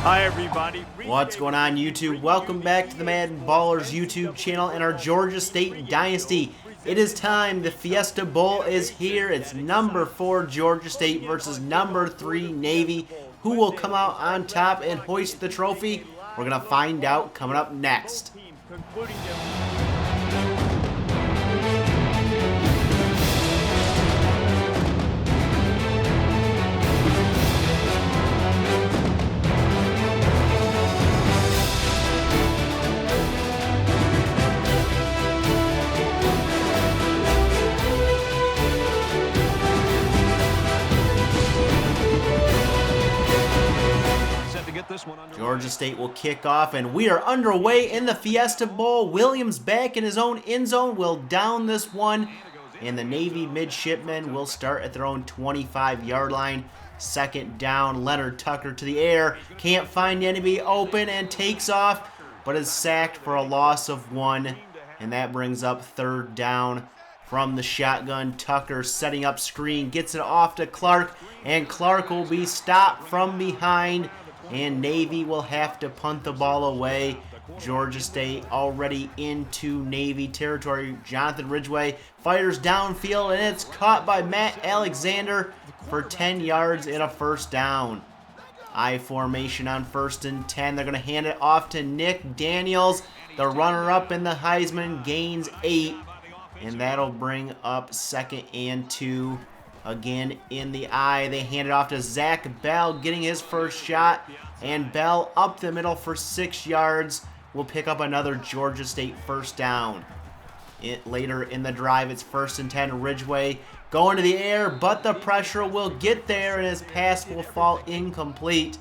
Hi everybody. What's going on YouTube? Welcome back to the MaddenBallerz YouTube channel and our Georgia State Dynasty. It is time. The Fiesta Bowl is here. It's number 4 Georgia State versus number 3 Navy. Who will come out on top and hoist the trophy? We're going to find out coming up next. Georgia State will kick off, and we are underway in the Fiesta Bowl. Williams back in his own end zone will down this one, and the Navy midshipmen will start at their own 25-yard line. Second down, Leonard Tucker to the air. Can't find anybody open and takes off, but is sacked for a loss of 1, and that brings up third down. From the shotgun, Tucker setting up screen, gets it off to Clark, and Clark will be stopped from behind, and Navy will have to punt the ball away. Georgia State already into Navy territory. Jonathan Ridgway fires downfield, and it's caught by Matt Alexander for 10 yards and a first down. I formation on 1st and 10. They're going to hand it off to Nick Daniels. The runner-up in the Heisman gains 8. And that'll bring up 2nd and 2. Again in the eye. They hand it off to Zach Bell, getting his first shot. And Bell up the middle for 6 yards. Will pick up another Georgia State first down. Later in the drive, it's 1st and 10. Ridgway going to the air, but the pressure will get there, and his pass will fall incomplete.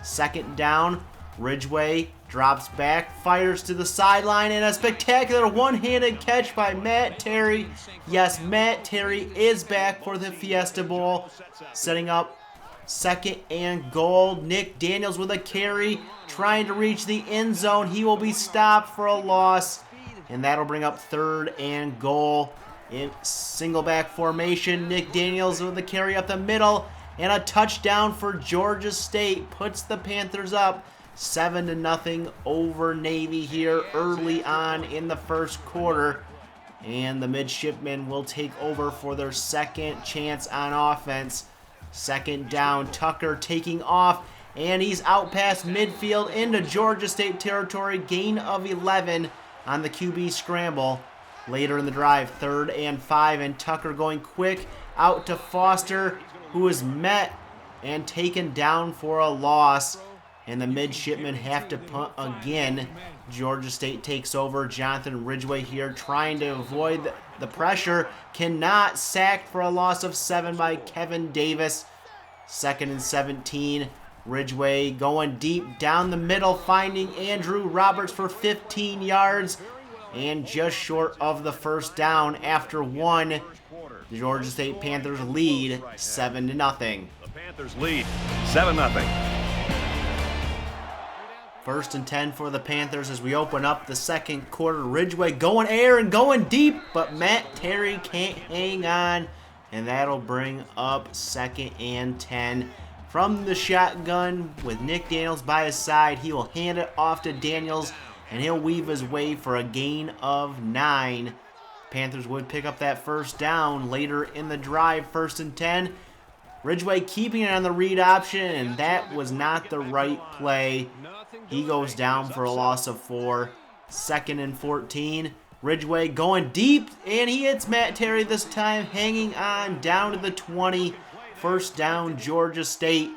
2nd down. Ridgway drops back, fires to the sideline, and a spectacular one-handed catch by Matt Terry. Yes, Matt Terry is back for the Fiesta Bowl, setting up 2nd and goal. Nick Daniels with a carry, trying to reach the end zone. He will be stopped for a loss, and that'll bring up 3rd and goal. In single back formation, Nick Daniels with the carry up the middle, and a touchdown for Georgia State puts the Panthers up 7-0 over Navy here early on in the first quarter. And the midshipmen will take over for their second chance on offense. 2nd down, Tucker taking off, and he's out past midfield into Georgia State territory. Gain of 11 on the QB scramble. Later in the drive, 3rd and 5, and Tucker going quick out to Foster, who is met and taken down for a loss. And the midshipmen have to punt again. Georgia State takes over. Jonathan Ridgway here trying to avoid the pressure. Cannot, sacked for a loss of 7 by Kevin Davis. 2nd and 17. Ridgway going deep down the middle, finding Andrew Roberts for 15 yards. And just short of the first down after 1. The Georgia State Panthers lead 7-0. The Panthers lead 7-0. 1st and 10 for the Panthers as we open up the second quarter. Ridgway going air and going deep, but Matt Terry can't hang on, and that'll bring up 2nd and 10. From the shotgun with Nick Daniels by his side, he will hand it off to Daniels, and he'll weave his way for a gain of 9. Panthers would pick up that first down later in the drive. 1st and 10. Ridgway keeping it on the read option, and that was not the right play. He goes down for a loss of 4. 2nd and 14. Ridgway going deep, and he hits Matt Terry this time, hanging on down to the 20. First down, Georgia State.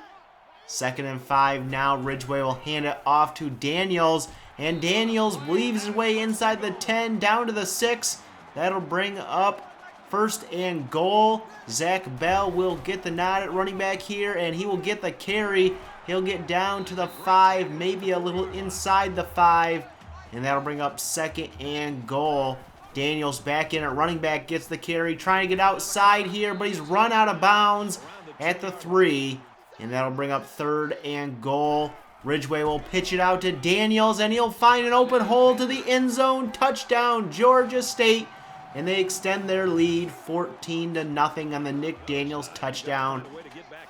2nd and 5 now. Ridgway will hand it off to Daniels, and Daniels weaves his way inside the 10 down to the 6. That'll bring up 1st and goal. Zach Bell will get the nod at running back here, and he will get the carry. He'll get down to the 5, maybe a little inside the 5, and that'll bring up 2nd and goal. Daniels back in at running back, gets the carry, trying to get outside here, but he's run out of bounds at the 3, and that'll bring up 3rd and goal. Ridgway will pitch it out to Daniels, and he'll find an open hole to the end zone. Touchdown, Georgia State. And they extend their lead 14-0 on the Nick Daniels touchdown.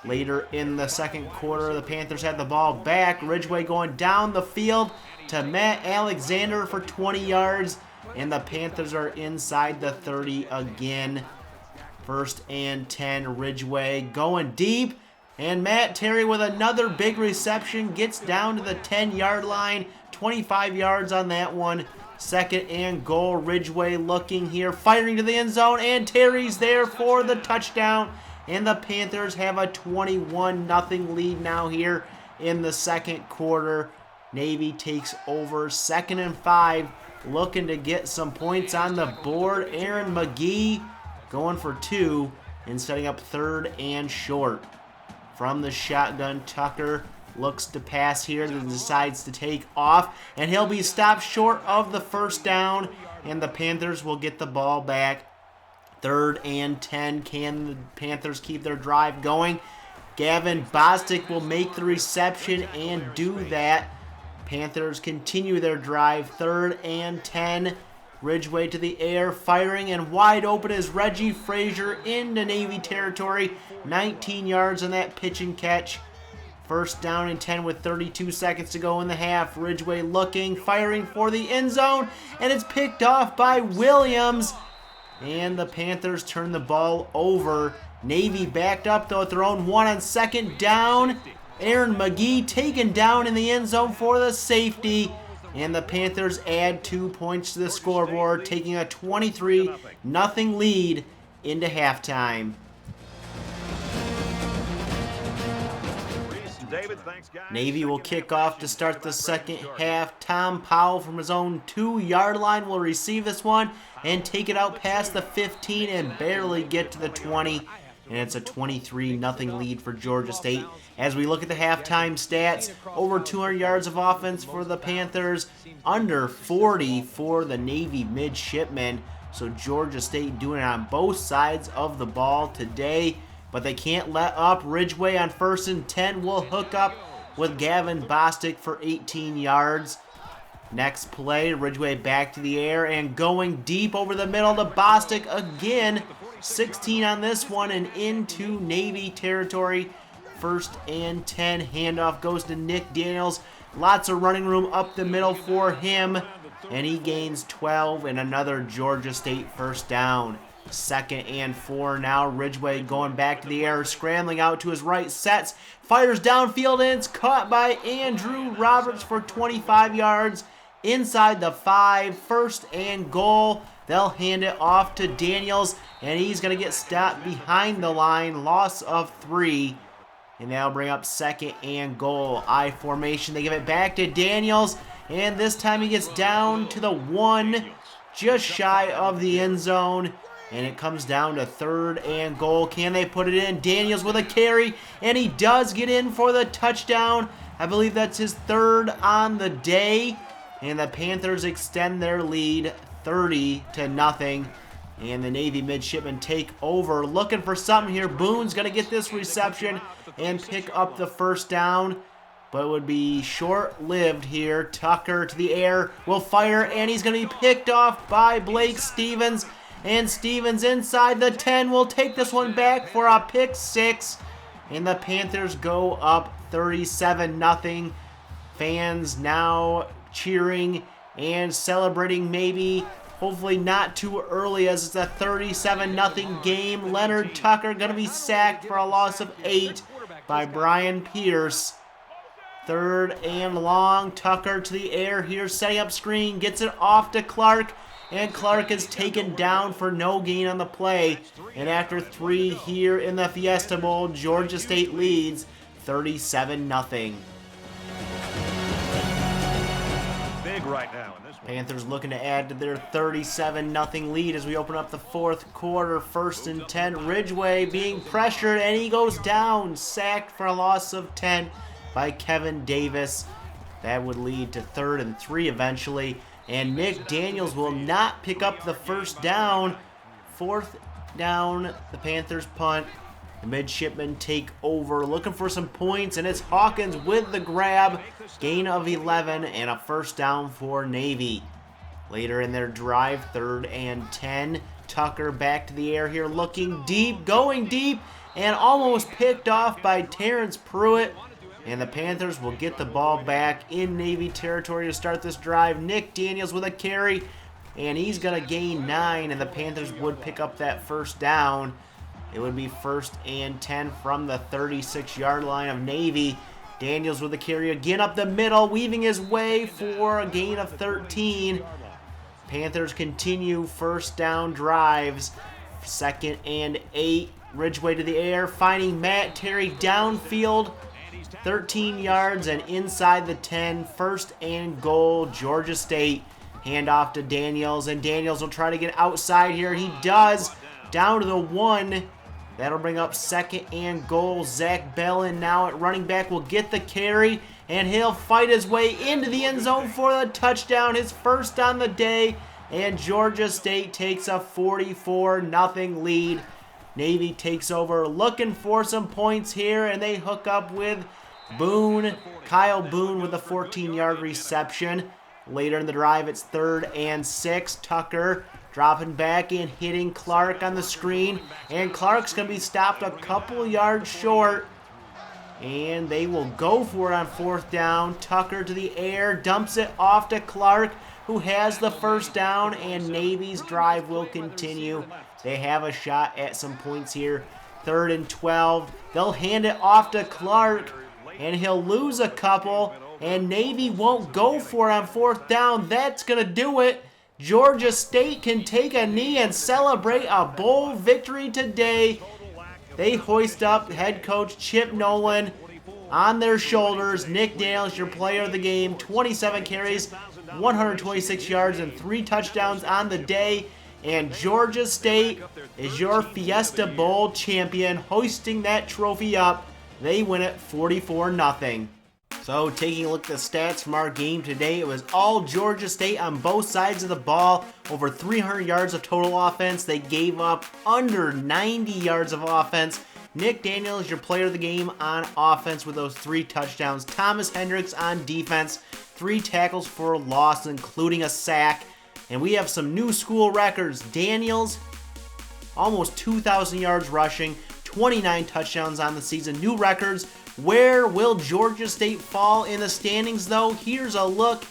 Later in the second quarter, the Panthers had the ball back. Ridgeway going down the field to Matt Alexander for 20 yards. And the Panthers are inside the 30 again. 1st and 10, Ridgeway going deep. And Matt Terry with another big reception gets down to the 10-yard line. 25 yards on that one. 2nd and goal, Ridgeway looking here, firing to the end zone, and Terry's there for the touchdown. And the Panthers have a 21-0 lead now here in the second quarter. Navy takes over. 2nd and 5, looking to get some points on the board. Aaron McGee going for 2 and setting up 3rd and short. From the shotgun, Tucker looks to pass here, then decides to take off, and he'll be stopped short of the 1st down, and the Panthers will get the ball back. 3rd and 10. Can the Panthers keep their drive going? Gavin Bostic will make the reception and do that. Panthers continue their drive. 3rd and 10. Ridgeway to the air, firing, and wide open is Reggie Frazier into Navy territory. 19 yards on that pitch and catch. 1st down and 10 with 32 seconds to go in the half. Ridgeway looking, firing for the end zone, and it's picked off by Williams. And the Panthers turn the ball over. Navy backed up, though, at their own 1 on 2nd down. Aaron McGee taken down in the end zone for the safety. And the Panthers add 2 points to the scoreboard, taking a 23-0 lead into halftime. Navy will kick off to start the second half. Tom Powell from his own 2-yard line will receive this one and take it out past the 15 and barely get to the 20. And it's a 23-0 lead for Georgia State. As we look at the halftime stats, over 200 yards of offense for the Panthers, under 40 for the Navy midshipmen. So Georgia State doing it on both sides of the ball today. But they can't let up. Ridgeway on 1st and 10 will hook up with Gavin Bostic for 18 yards. Next play, Ridgeway back to the air and going deep over the middle to Bostic again. 16 on this one and into Navy territory. 1st and 10. Handoff goes to Nick Daniels. Lots of running room up the middle for him. And he gains 12 and another Georgia State 1st down. 2nd and 4 now. Ridgeway going back to the air, scrambling out to his right, sets, fires downfield, and it's caught by Andrew Roberts for 25 yards inside the 5. 1st and goal. They'll hand it off to Daniels, and he's going to get stopped behind the line. Loss of 3. And that'll bring up 2nd and goal. I formation. They give it back to Daniels, and this time he gets down to the 1, just shy of the end zone. And it comes down to 3rd and goal. Can they put it in? Daniels with a carry, and he does get in for the touchdown. I believe that's his 3rd on the day. And the Panthers extend their lead 30-0. And the Navy midshipmen take over. Looking for something here. Boone's going to get this reception and pick up the 1st down. But it would be short-lived here. Tucker to the air will fire, and he's going to be picked off by Blake Stevens. And Stevens inside the 10 will take this one back for a pick 6. And the Panthers go up 37-0. Fans now cheering and celebrating, maybe, hopefully not too early, as it's a 37-0 game. Leonard Tucker going to be sacked for a loss of 8 by Brian Pierce. 3rd and long. Tucker to the air here, setting up screen, gets it off to Clark. And Clark is taken down for no gain on the play. And after 3 here in the Fiesta Bowl, Georgia State leads 37-0. Big right now in this one. Panthers looking to add to their 37-0 lead as we open up the 4th quarter. 1st and 10. Ridgeway being pressured, and he goes down. Sacked for a loss of 10 by Kevin Davis. That would lead to 3rd and 3 eventually. And Nick Daniels will not pick up the 1st down. 4th down, the Panthers punt. The midshipmen take over, looking for some points, and it's Hawkins with the grab. Gain of 11 and a 1st down for Navy. Later in their drive, 3rd and 10. Tucker back to the air here, looking deep, going deep, and almost picked off by Terrence Pruitt. And the Panthers will get the ball back in Navy territory to start this drive. Nick Daniels with a carry, and he's going to gain 9, and the Panthers would pick up that first down. It would be 1st and 10 from the 36-yard line of Navy. Daniels with a carry again up the middle, weaving his way for a gain of 13. Panthers continue first down drives. 2nd and 8. Ridgeway to the air, finding Matt Terry downfield. 13 yards and inside the 10. 1st and goal, Georgia State. Handoff to Daniels, and Daniels will try to get outside here. He does. Down to the 1. That'll bring up 2nd and goal. Zach Bellin now at running back will get the carry, and he'll fight his way into the end zone for the touchdown, his first on the day, and Georgia State takes a 44-0 lead. Navy takes over looking for some points here, and they hook up with Boone. Kyle Boone with a 14-yard reception. Later in the drive, it's 3rd and 6. Tucker dropping back and hitting Clark on the screen, and Clark's going to be stopped a couple yards short, and they will go for it on 4th down. Tucker to the air, dumps it off to Clark, who has the first down, and Navy's drive will continue. They have a shot at some points here. 3rd and 12. They'll hand it off to Clark, and he'll lose a couple, and Navy won't go for it on 4th down. That's going to do it. Georgia State can take a knee and celebrate a bowl victory today. They hoist up head coach Chip Nolan on their shoulders. Nick Daniels, your player of the game, 27 carries, 126 yards, and 3 touchdowns on the day. And Georgia State is your Fiesta Bowl champion, hoisting that trophy up. They win it 44-0. So taking a look at the stats from our game today, it was all Georgia State on both sides of the ball. Over 300 yards of total offense. They gave up under 90 yards of offense. Nick Daniels, your player of the game on offense with those 3 touchdowns. Thomas Hendricks on defense, 3 tackles for a loss, including a sack. And we have some new school records. Daniels, almost 2,000 yards rushing, 29 touchdowns on the season. New records. Where will Georgia State fall in the standings, though? Here's a look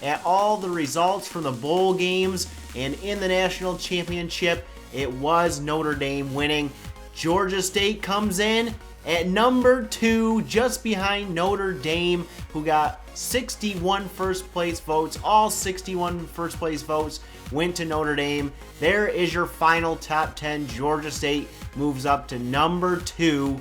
at all the results from the bowl games, and in the national championship, it was Notre Dame winning. Georgia State comes in at number 2, just behind Notre Dame, who got 61 first place votes. All 61 first place votes went to Notre Dame. There is your final top 10. Georgia State moves up to number 2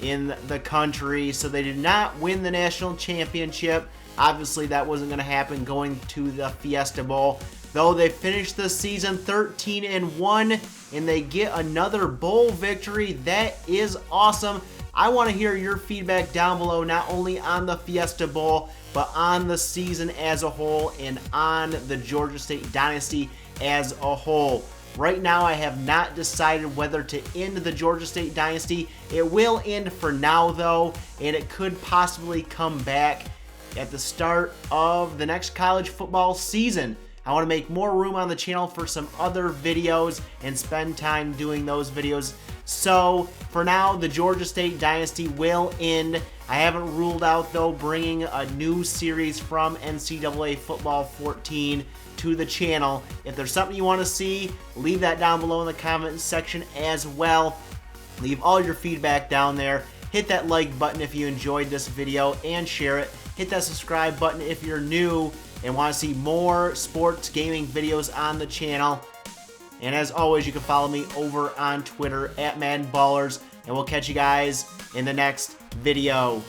in the country. So they did not win the national championship. Obviously, that wasn't going to happen going to the Fiesta Bowl. Though they finished the season 13-1, and they get another bowl victory. That is awesome. I want to hear your feedback down below, not only on the Fiesta Bowl, but on the season as a whole and on the Georgia State Dynasty as a whole. Right now, I have not decided whether to end the Georgia State Dynasty. It will end for now, though, and it could possibly come back at the start of the next college football season. I want to make more room on the channel for some other videos and spend time doing those videos. So, for now, the Georgia State Dynasty will end. I haven't ruled out, though, bringing a new series from NCAA Football 14 to the channel. If there's something you want to see, leave that down below in the comment section as well. Leave all your feedback down there. Hit that like button if you enjoyed this video and share it. Hit that subscribe button if you're new and want to see more sports gaming videos on the channel. And as always, you can follow me over on Twitter at MaddenBallerz, and we'll catch you guys in the next video.